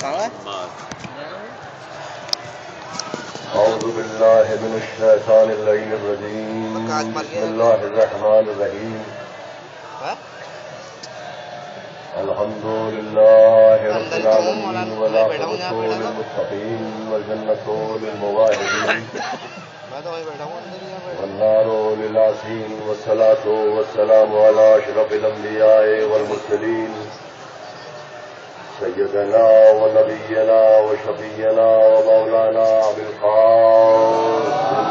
أعوذ بالله من الشيطان اللعين الرجيم بسم الله الرحمن الرحيم الحمد لله رب العالمين والعاقبة للمتقين والجنة للموحدين والنار للعاصين والصلاة والسلام على أشرف الأنبياء والمرسلين سيدنا ونبينا وشفينا ومولانا بالقاسم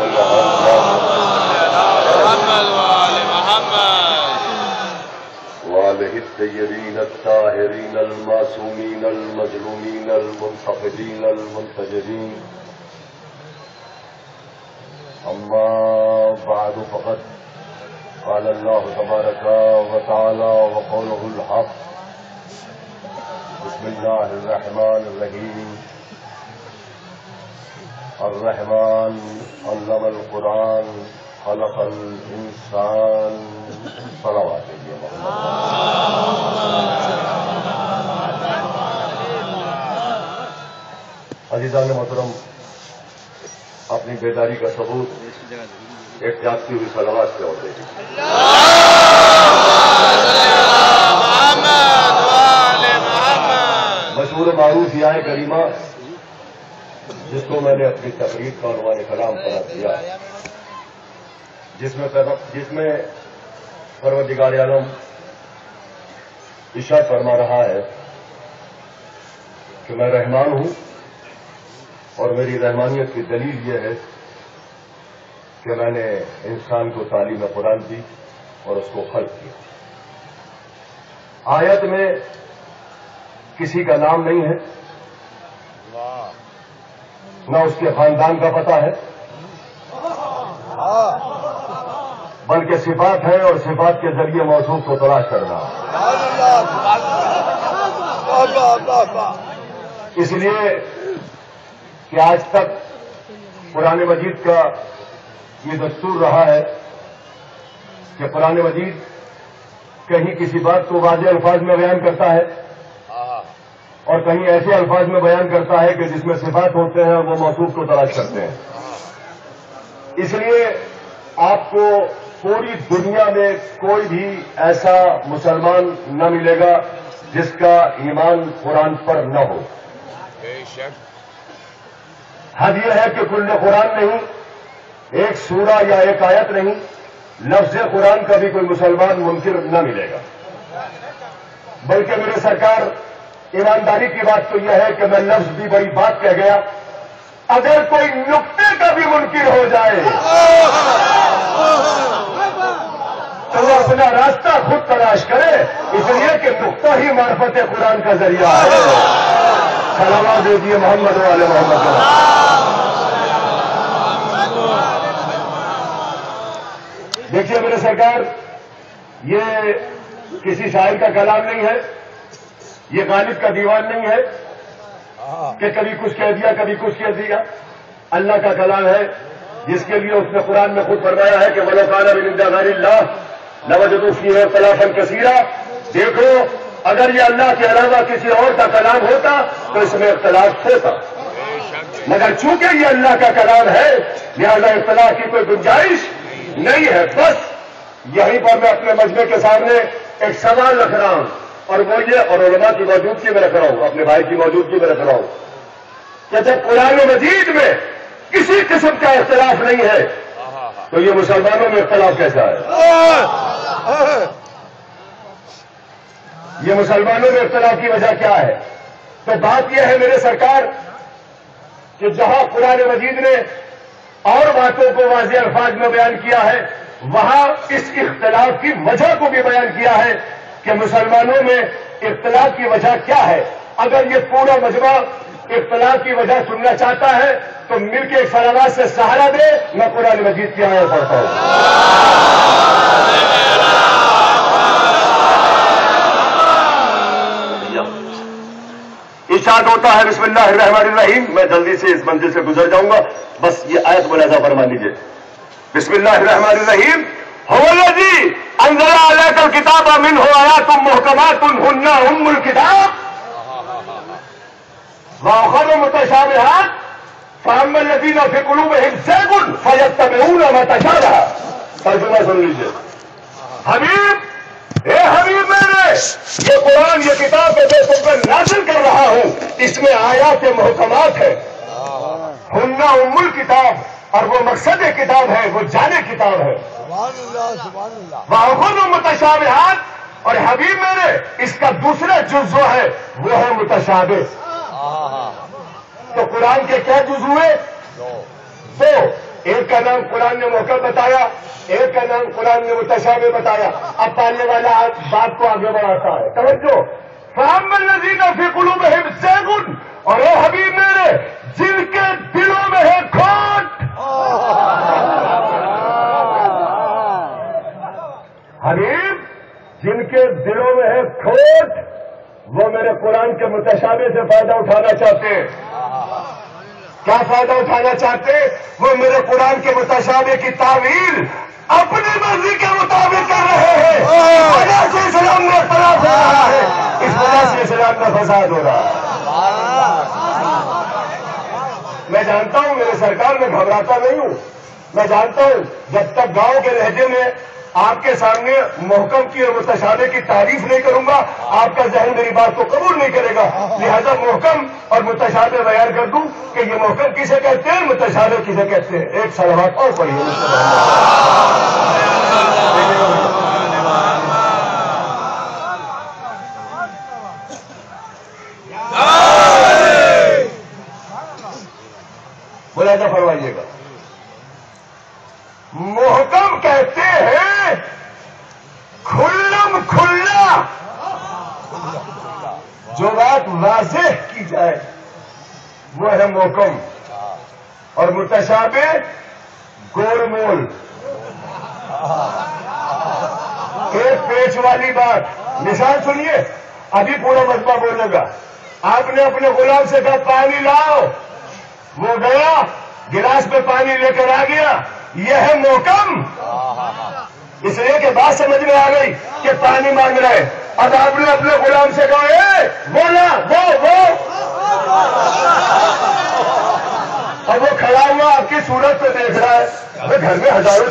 محمد وآل محمد وآله الطيبين الطاهرين المعصومين المظلومين المنتقدين المنتجبين أما بعد فقد قال الله تبارك وتعالى وقوله الحق بسم الله الرحمن الرحيم الرحمن علم القرآن خلق الإنسان صلوات عزیزان محترم، اپنی بیداری کا ثبوت ایک جاگتی ہوئی صلوات سے ہوتے ہیں. مشہور معروف یہ آئے کریمہ جس کو میں نے اپنی تقریر کا عنوان کلام قرار دیا، جس میں پروردگار عالم ارشاد فرما رہا ہے کہ میں رحمان ہوں اور میری رحمانیت کی دلیل یہ ہے کہ میں نے انسان کو تعلیم قرآن دی اور اس کو خلق کیا. آیت میں کسی کا نام نہیں ہے، نہ اس کے خاندان کا پتہ ہے، بلکہ صفات ہے اور صفات کے ذریعے موصوف کو تلاش کرنا. اس لیے کہ آج تک قرآن مجید کا یہ دستور رہا ہے کہ قرآن مجید کہیں کسی بات کو واضح الفاظ میں بیان کرتا ہے اور کہیں ایسے الفاظ میں بیان کرتا ہے کہ جس میں صفات ہوتے ہیں اور وہ موصوف کو تلاش کرتے ہیں. اس لیے آپ کو پوری دنیا میں کوئی بھی ایسا مسلمان نہ ملے گا جس کا ایمان قرآن پر نہ ہو. حد یہ ہے کہ کل قرآن نہیں، ایک سورہ یا ایک آیت نہیں، لفظ قرآن کا بھی کوئی مسلمان منکر نہ ملے گا. بلکہ میرے سرکار ایمانداری کی بات تو یہ ہے کہ میں لفظ بھی بڑی بات کہہ گیا، اگر کوئی نقطے کا بھی منکر ہو جائے تو وہ اپنا راستہ خود تلاش کرے، اس لیے کہ نقطہ ہی معرفت قرآن کا ذریعہ ہے. سلامات دیجیے محمد والے محمد. دیکھیے میرے سرکار، یہ کسی شاعر کا کلام نہیں ہے، یہ غالب کا دیوان نہیں ہے کہ کبھی کچھ کہہ دیا کبھی کچھ کہہ دیا. اللہ کا کلام ہے جس کے لیے اس نے قرآن میں خود فرمایا ہے کہ وَلَوْ كَانَ مِنْ عِنْدِ غَيْرِ اللَّهِ لَوَجَدُوا فِيهِ اخْتِلَافًا كَثِيرًا. دیکھو اگر یہ اللہ کے علاوہ کسی اور کا کلام ہوتا تو اس میں اختلاف ہوتا، مگر چونکہ یہ اللہ کا کلام ہے لہذا اختلاف کی کوئی گنجائش نہیں ہے. بس یہیں پر میں اپنے مجمع کے سامنے ایک سوال رکھ رہا ہوں اور وہ یہ، اور علماء کی موجودگی میں رکھ رہا ہوں، اپنے بھائی کی موجودگی میں رکھ رہا ہوں کہ جب قرآن مجید میں کسی قسم کا اختلاف نہیں ہے تو یہ مسلمانوں میں اختلاف کیسا ہے؟ یہ مسلمانوں میں اختلاف کی وجہ کیا ہے؟ تو بات یہ ہے میرے سرکار کہ جہاں قرآن مجید نے اور باتوں کو واضح الفاظ میں بیان کیا ہے وہاں اس اختلاف کی وجہ کو بھی بیان کیا ہے کہ مسلمانوں میں اختلاف کی وجہ کیا ہے. اگر یہ پورا مجمع اختلاف کی وجہ سننا چاہتا ہے تو مل کے ایک صلوات سے سہارا دے. میں قرآن مجید کی آیت پڑھتا ہوں. ارشاد ہوتا ہے بسم اللہ الرحمن الرحیم. میں جلدی سے اس منزل سے گزر جاؤں گا، بس یہ آیت ملاحظہ فرما لیجیے. بسم اللہ الرحمن الرحیم. هو الذی انزل علیک الکتاب منہ آیات محکمات ہن ام الکتاب. وآخر متشابہات فأما الذین فی قلوبہم زیغ فیتبعون ما تشابہ. ترجمہ سن لیجیے. حبیب، اے حبیب میرے، یہ قرآن، یہ کتاب میں تم پر نازل کر رہا ہوں، اس میں آیات محکمات ہے. ہن ام الکتاب، اور وہ مقصد کتاب ہے، وہ جانے کتاب ہے. وآخر متشابہات، اور حبیب میرے اس کا دوسرا جز جو ہے وہ ہے متشابہ. تو قرآن کے کیا جز ہوئے؟ دو. ایک کا نام قرآن نے محکم بتایا، ایک کا نام قرآن نے متشابہ بتایا. اب پالنے والا بات کو آگے بڑھاتا ہے. توجہ. فأما الذین فی قلوبہم زیغ، اور اے حبیب میرے جن کے دلوں میں ہے کھوٹ. حبیب جن کے دلوں میں ہے کھوٹ، وہ میرے قرآن کے متشابہ سے فائدہ اٹھانا چاہتے ہیں. کیا فائدہ اٹھانا چاہتے؟ وہ میرے قرآن کے متشابہ کی تعویل اپنی مرضی کے مطابق کر رہے ہیں. اس وجہ سے اسلام میں اختلاف ہو رہا ہے، اس وجہ سے اسلام میں فساد ہو رہا ہے. میں جانتا ہوں میرے سرکار میں گھبراتا نہیں ہوں. میں جانتا ہوں جب تک گاؤں کے لہجے میں آپ کے سامنے محکم کی اور متشابہ کی تعریف نہیں کروں گا، آپ کا ذہن میری بات کو قبول نہیں کرے گا. لہذا محکم اور متشابہ بیان کر دوں کہ یہ محکم کسے کہتے ہیں، متشابہ کسے کہتے ہیں. ایک صلوات اور پڑھیے. ملاحظہ فرمائیے گا. محکم کہتے ہیں کھلم کھلا، جو بات واضح کی جائے وہ ہے محکم. اور متشابہ گول مول، ایک پیچ والی بات. مثال سنیے، ابھی پورا مجمع بولے گا. آپ نے اپنے غلام سے کہا پانی لاؤ، وہ گیا گلاس میں پانی لے کر آ گیا. یہ ہے محکم، اس لیے کہ بات سمجھ میں آ گئی کہ پانی مانگ رہے. اب آپ نے اپنے غلام سے کہا اے بولا وہ اب وہ کھڑا ہوا آپ کی صورت پہ دیکھ رہا ہے. گھر میں ہزاروں